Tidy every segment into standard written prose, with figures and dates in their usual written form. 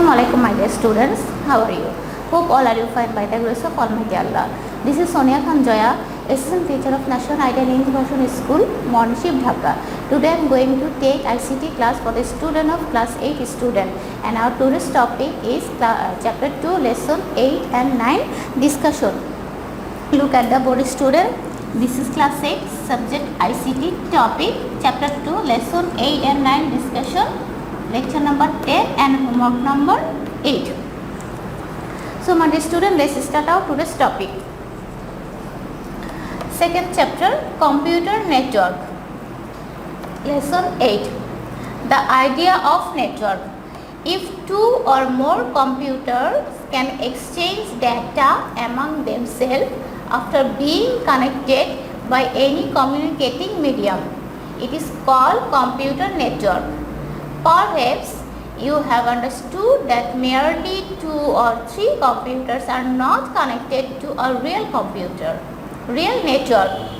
Assalamualaikum my dear students, how are you? Hope all are you fine by the grace of Almighty Allah. This is Sonia Khanjoya, assistant teacher of National Ideal International School, Morniship, Dhaka. Today I am going to take ICT class for the student of class 8 student, and our today's topic is chapter 2 lesson 8 and 9 discussion. Look at the board student. This is class 8 subject ICT topic chapter 2 lesson 8 and 9 discussion. Lecture number 10 and homework number 8. So my dear student, let's start out today's topic. Second chapter, computer network. Lesson 8. The idea of network. If two or more computers can exchange data among themselves after being connected by any communicating medium, it is called computer network. Perhaps you have understood that merely 2 or 3 computers are not connected to a real computer, real network.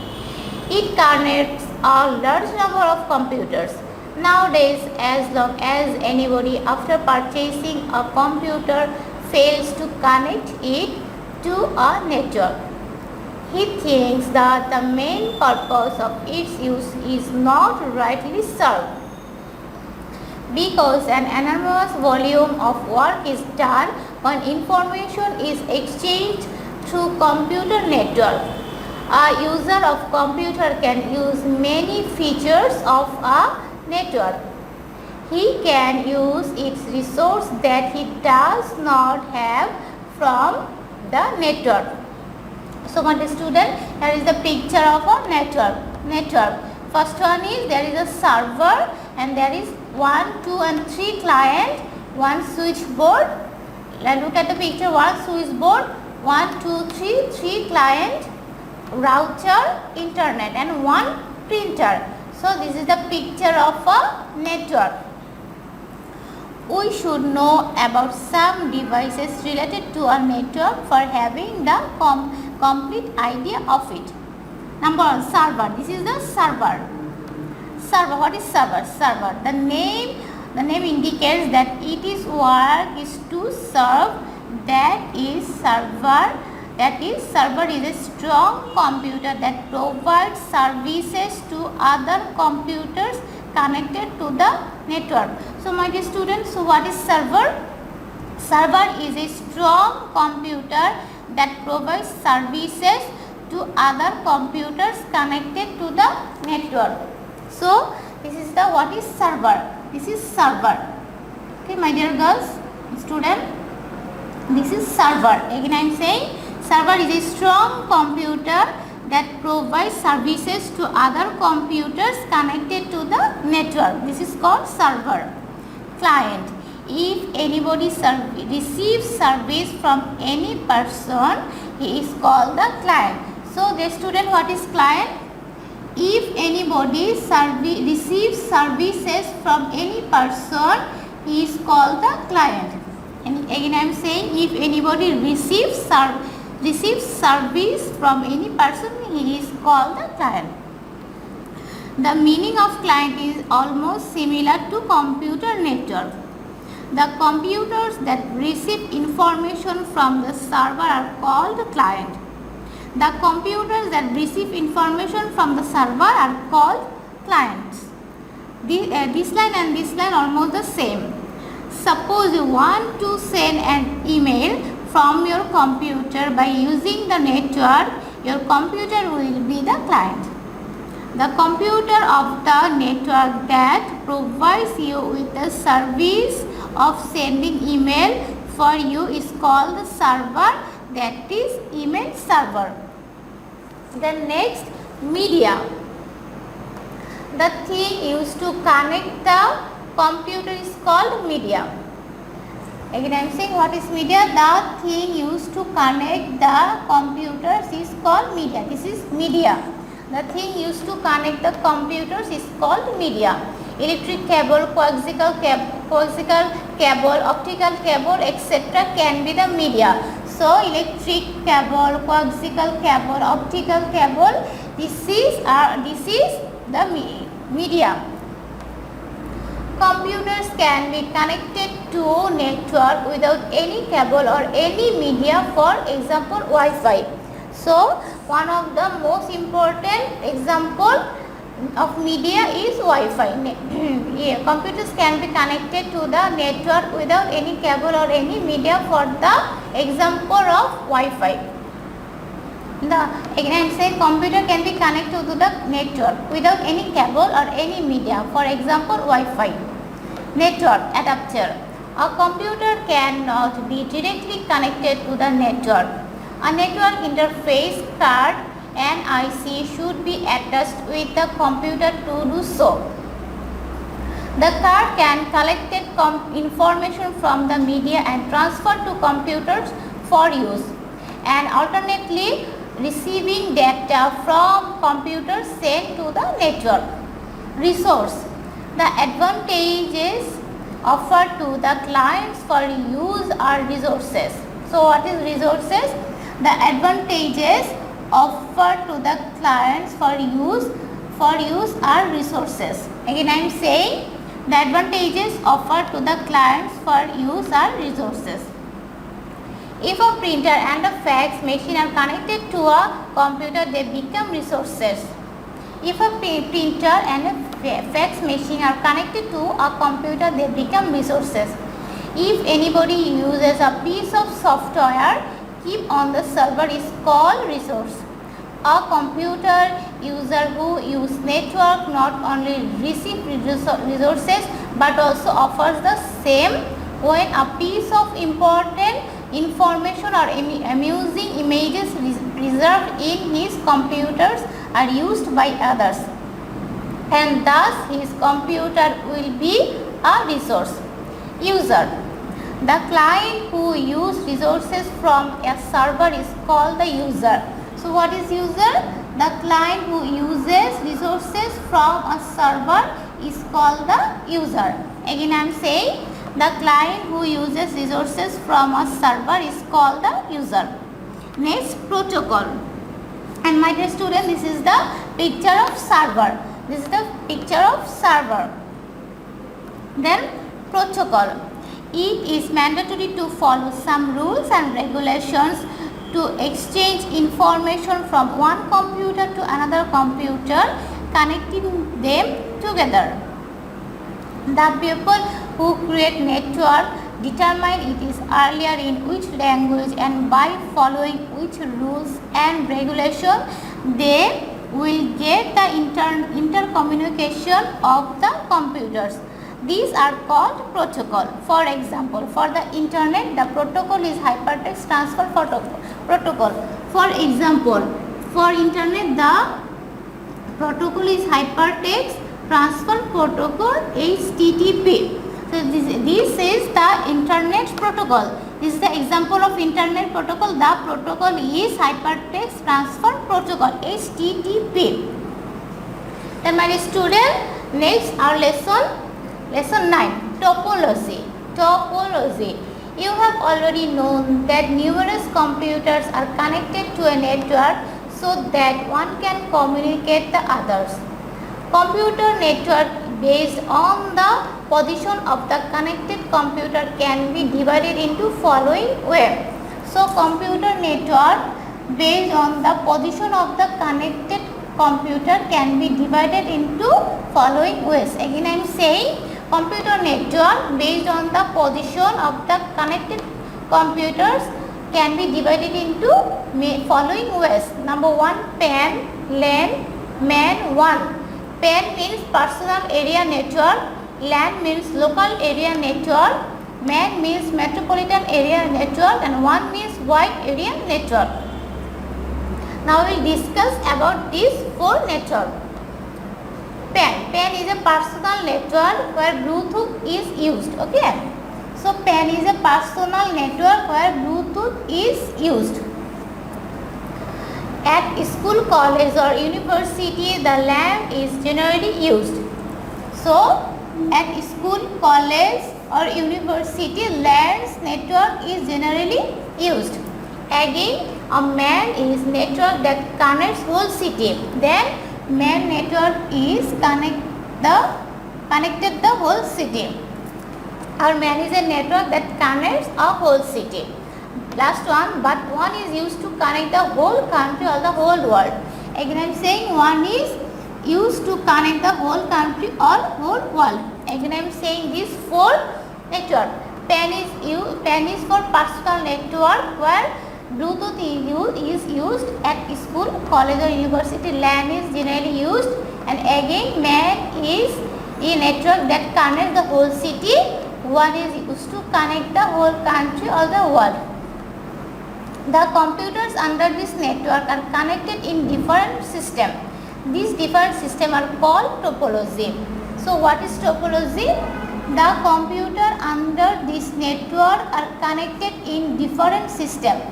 It connects a large number of computers. Nowadays, as long as anybody after purchasing a computer fails to connect it to a network, he thinks that the main purpose of its use is not rightly served. Because an enormous volume of work is done when information is exchanged through computer network. A user of computer can use many features of a network. He can use its resource that he does not have from the network. So my dear student, here is the picture of a network. First one is there is a server and there is 1, 2 and 3 client, one switchboard. Look at the picture, one switchboard, 1, 2, 3, 3 client, router, internet and one printer. So this is the picture of a network. We should know about some devices related to a network for having the complete idea of it. Number 1, server. This is the server. Server. What is server? Server. The name indicates that it is work is to serve. That is server. That is server is a strong computer that provides services to other computers connected to the network. So my dear students, so what is server? Server is a strong computer that provides services to other computers connected to the network. So this is the what is server. This is server. Okay, my dear girls, student, this is server. Again I am saying server is a strong computer that provides services to other computers connected to the network. This is called server. Client. If anybody receives service from any person, he is called the client. So the student, what is client? If anybody receives services from any person, he is called the client. And again I am saying, if anybody receives service from any person, he is called the client. The meaning of client is almost similar to computer network. The computers that receive information from the server are called client. The computers that receive information from the server are called clients. This line and this line are almost the same. Suppose you want to send an email from your computer by using the network, your computer will be the client. The computer of the network that provides you with the service of sending email for you is called the server, that is email server. Then next, media. The thing used to connect the computer is called media. Again I am saying, what is media? The thing used to connect the computers is called media. This is media. The thing used to connect the computers is called media. Electric cable, coaxial cable, optical cable, etc. can be the media. So electric cable, coaxial cable, optical cable, this is the media. Computers can be connected to network without any cable or any media, for example Wi-Fi. So one of the most important example of media is Wi-Fi. Yeah, computers can be connected to the network without any cable or any media, for the example of Wi-Fi. Again I am saying computer can be connected to the network without any cable or any media, for example Wi-Fi. Network adapter. A computer cannot be directly connected to the network. A network interface card and IC should be attached with the computer to do so. The card can collect information from the media and transfer to computers for use, and alternately receiving data from computers sent to the network. Resource. The advantages offered to the clients for use are resources. So what is resources? The advantages offered to the clients for use are resources. Again I am saying the advantages offered to the clients for use are resources. If a printer and a fax machine are connected to a computer, they become resources. If a printer and a fax machine are connected to a computer, they become resources. If anybody uses a piece of software keep on the server is called resource. A computer user who use network not only receive resources but also offers the same when a piece of important information or amusing images preserved in his computers are used by others, and thus his computer will be a resource. User. The client who uses resources from a server is called the user. So what is user? The client who uses resources from a server is called the user. Again I am saying the client who uses resources from a server is called the user. Next, protocol. And my dear student, this is the picture of server. This is the picture of server. Then protocol. It is mandatory to follow some rules and regulations to exchange information from one computer to another computer, connecting them together. The people who create network determine it is earlier in which language and by following which rules and regulation they will get the intercommunication of the computers. These are called protocol. For example, for the internet, the protocol is hypertext transfer protocol. For example, for internet, the protocol is hypertext transfer protocol, HTTP. So this is the internet protocol. This is the example of internet protocol. The protocol is hypertext transfer protocol, HTTP. Then my student, next our lesson 9, topology. Topology. You have already known that numerous computers are connected to a network so that one can communicate the others. Computer network based on the position of the connected computer can be divided into following way. So computer network based on the position of the connected computer can be divided into following ways. Again I am saying computer network based on the position of the connected computers can be divided into following ways. Number 1, PAN, LAN, MAN 1. PAN means personal area network, LAN means local area network, MAN means metropolitan area network, and 1 means wide area network. Now we will discuss about these 4 networks. PAN. PAN is a personal network where Bluetooth is used. Okay. So PAN is a personal network where Bluetooth is used. At school, college or university, the LAN is generally used. So at school, college or university, LAN's network is generally used. Again, a MAN is network that connects whole city. Then MAN network is connect the connected the whole city. Or man is a network that connects a whole city. Last one, but one is used to connect the whole country or the whole world. Again I am saying one is used to connect the whole country or whole world. Again I am saying these four network. PAN is for personal network, where Bluetooth is used at school, college or university. LAN is generally used, and again MAN is a network that connects the whole city. One is used to connect the whole country or the world. The computers under this network are connected in different systems. These different systems are called topology. So what is topology? The computer under this network are connected in different systems.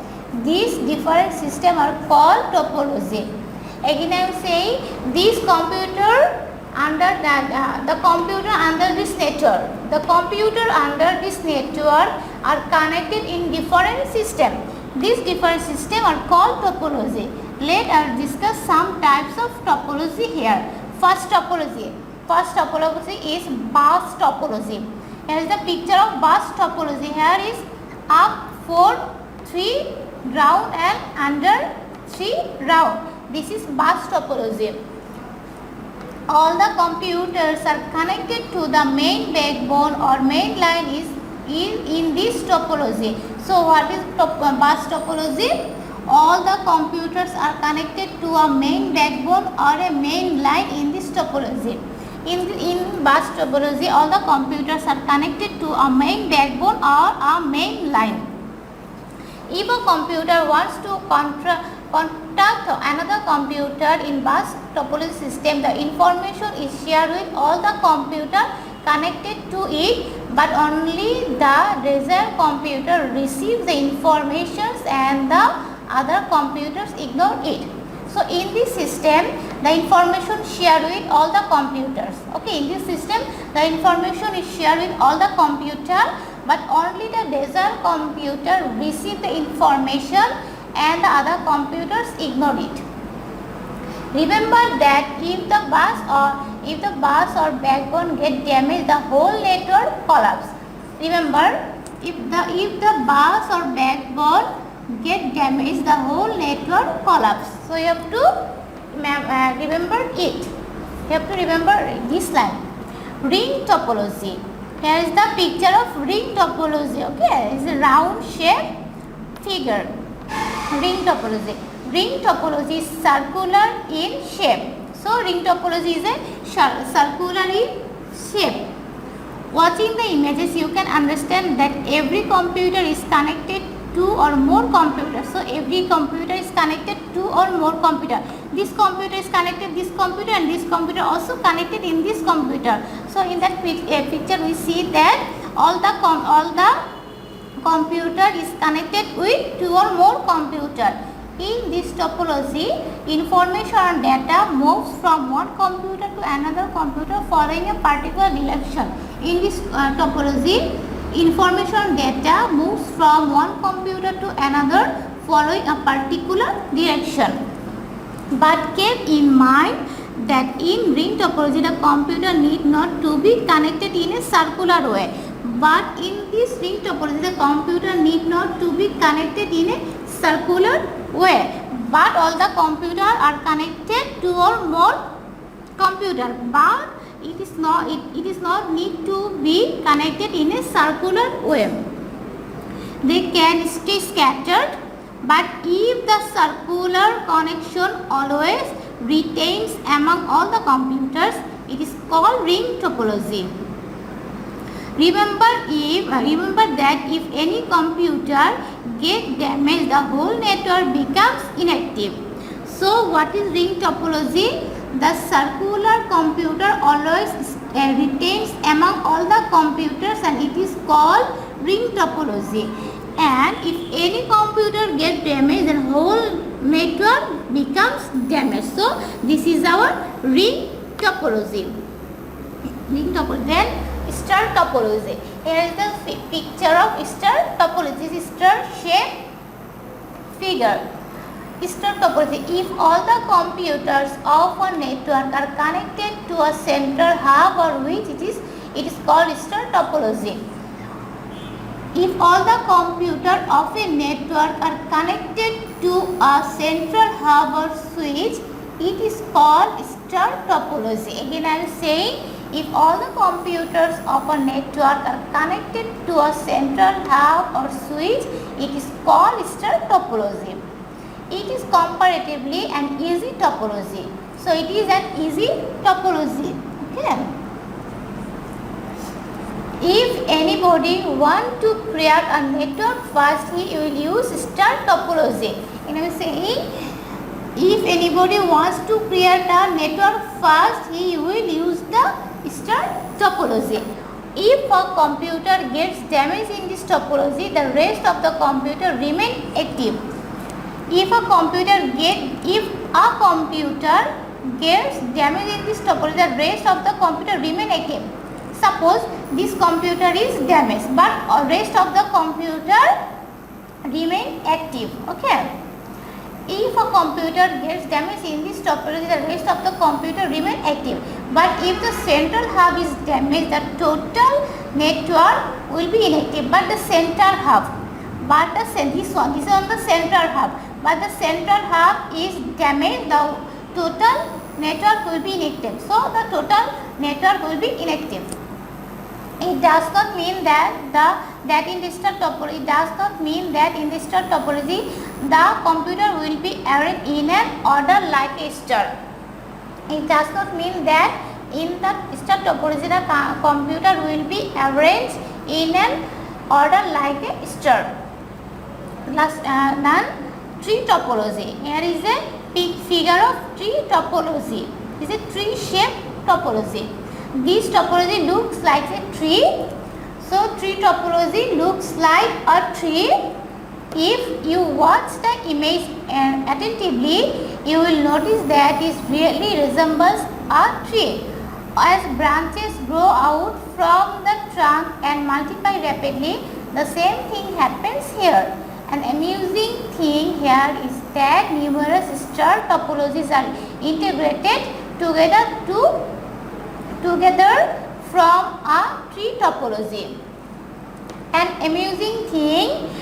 These different systems are called topology. Again I am saying this computer under the computer under this network. The computer under this network are connected in different systems. These different systems are called topology. Let us discuss some types of topology here. First topology is bus topology. Here is the picture of bus topology. Here is up 4, 3 round and under 3 round. This is bus topology. All the computers are connected to the main backbone or main line is in this topology. So what is bus topology? All the computers are connected to a main backbone or a main line in this topology. In bus topology, all the computers are connected to a main backbone or a main line. If a computer wants to contact another computer in bus topology system, the information is shared with all the computers connected to it, but only the desired computer receives the information and the other computers ignore it. So in this system, the information shared with all the computers. Okay, in this system, the information is shared with all the computers, but only the desired computer receive the information and the other computers ignore it. Remember that if the bus or backbone get damaged, the whole network collapse. Remember, if the bus or backbone get damaged, the whole network collapse. So you have to remember it. You have to remember this line. Ring topology. Here is the picture of ring topology. Okay, it's a round shape figure. Ring topology. Ring topology is circular in shape. So ring topology is a circular in shape. Watching the images, you can understand that every computer is connected to or more computers. So every computer is connected to or more computer. This computer is connected this computer, and this computer also connected in this computer. So in that picture we see that all the computer is connected with 2 or more computer. In this topology, information and data moves from one computer to another computer following a particular direction. In this topology, information data moves from one computer to another following a particular direction. But keep in mind that in ring topology, the computer need not to be connected in a circular way. But in this ring topology, the computer need not to be connected in a circular way. But all the computers are connected to or more computer. But it is not need to be connected in a circular way. They can stay scattered, but if the circular connection always retains among all the computers, it is called ring topology. Remember that if any computer gets damaged, the whole network becomes inactive. So what is ring topology? The circular computer always retains among all the computers, and it is called ring topology. And if any computer gets damaged, then whole network becomes damaged. So this is our ring topology. Then star topology. Here is the picture of star topology. This is star shape figure. Star topology. If all the computers of a network are connected to a central hub or which it is called star topology. If all the computers of a network are connected to a central hub or switch, it is called star topology. Again I am saying, if all the computers of a network are connected to a central hub or switch, it is called star topology. It is comparatively an easy topology. So it is an easy topology. Okay. If anybody want to create a network first, he will use star topology. And I am saying, if anybody wants to create a network first, he will use the star topology. If a computer gets damaged in this topology, the rest of the computer remain active. If a computer gets damaged in this topology, the rest of the computer remain active. Suppose this computer is damaged, but rest of the computer remain active. Okay. If a computer gets damaged in this topology, the rest of the computer remain active. But if the central hub is damaged, the total network will be inactive. But the central hub, this is on the central hub. But the central hub is damaged, the total network will be inactive. So the total network will be inactive. It does not mean that in the star topology, the computer will be arranged in an order like a star. It does not mean that in the star topology the computer will be arranged in an order like a star. Tree topology. Here is a figure of tree topology. It is a tree shaped topology. This topology looks like a tree. So tree topology looks like a tree. If you watch the image attentively, you will notice that it really resembles a tree. As branches grow out from the trunk and multiply rapidly, the same thing happens here. An amusing thing here is that numerous star topologies are integrated together from a tree topology. An amusing thing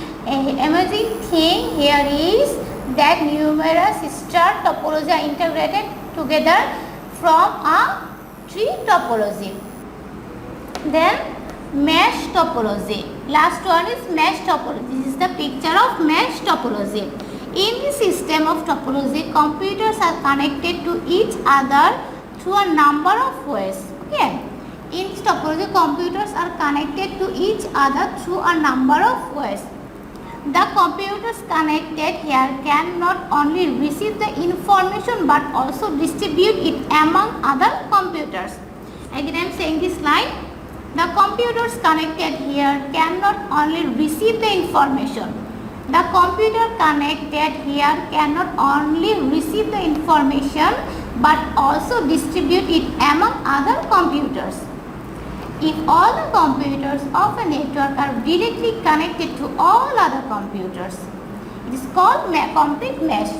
here is that numerous star topologies are integrated together from a tree topology. Then mesh topology. Last one is mesh topology. This is the picture of mesh topology. In the system of topology, computers are connected to each other through a number of ways. Okay. In this topology, computers are connected to each other through a number of ways. The computers connected here can not only receive the information but also distribute it among other computers. Again I am saying this line. The computers connected here can not only receive the information. The computer connected here cannot only receive the information but also distribute it among other computers. If all the computers of a network are directly connected to all other computers, it is called complete mesh.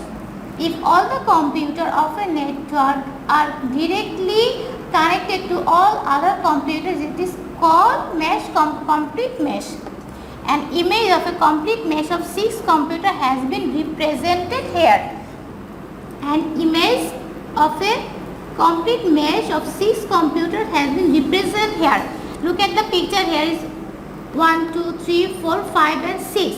If all the computers of a network are directly connected to all other computers, it is called complete mesh. An image of a complete mesh of 6 computers has been represented here. An image of a complete mesh of 6 computers has been represented here. Look at the picture. Here is 1, 2, 3, 4, 5 and 6.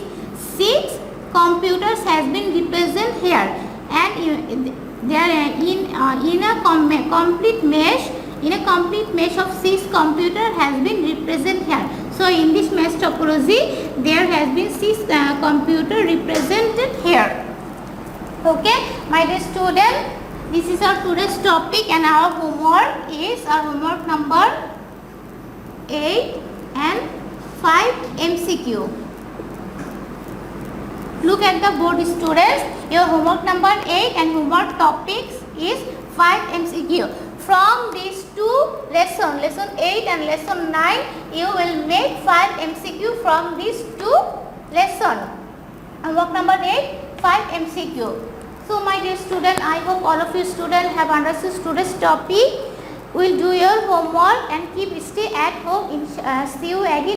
6 computers has been represented here, and there in a complete mesh. In a complete mesh of 6 computers has been represented here. So in this mesh topology, there has been 6 computers represented here. Okay, my dear student, this is our today's topic, and our homework is homework number 8 and 5 MCQ. Look at the board, students. Your homework number 8 and homework topics is 5 MCQ. From these two lessons, lesson 8 and lesson 9, you will make 5 MCQ from these two lessons. Homework number 8, 5 MCQ. So my dear student, I hope all of you students have understood today's topic. Will do your homework and keep stay at home. See you again.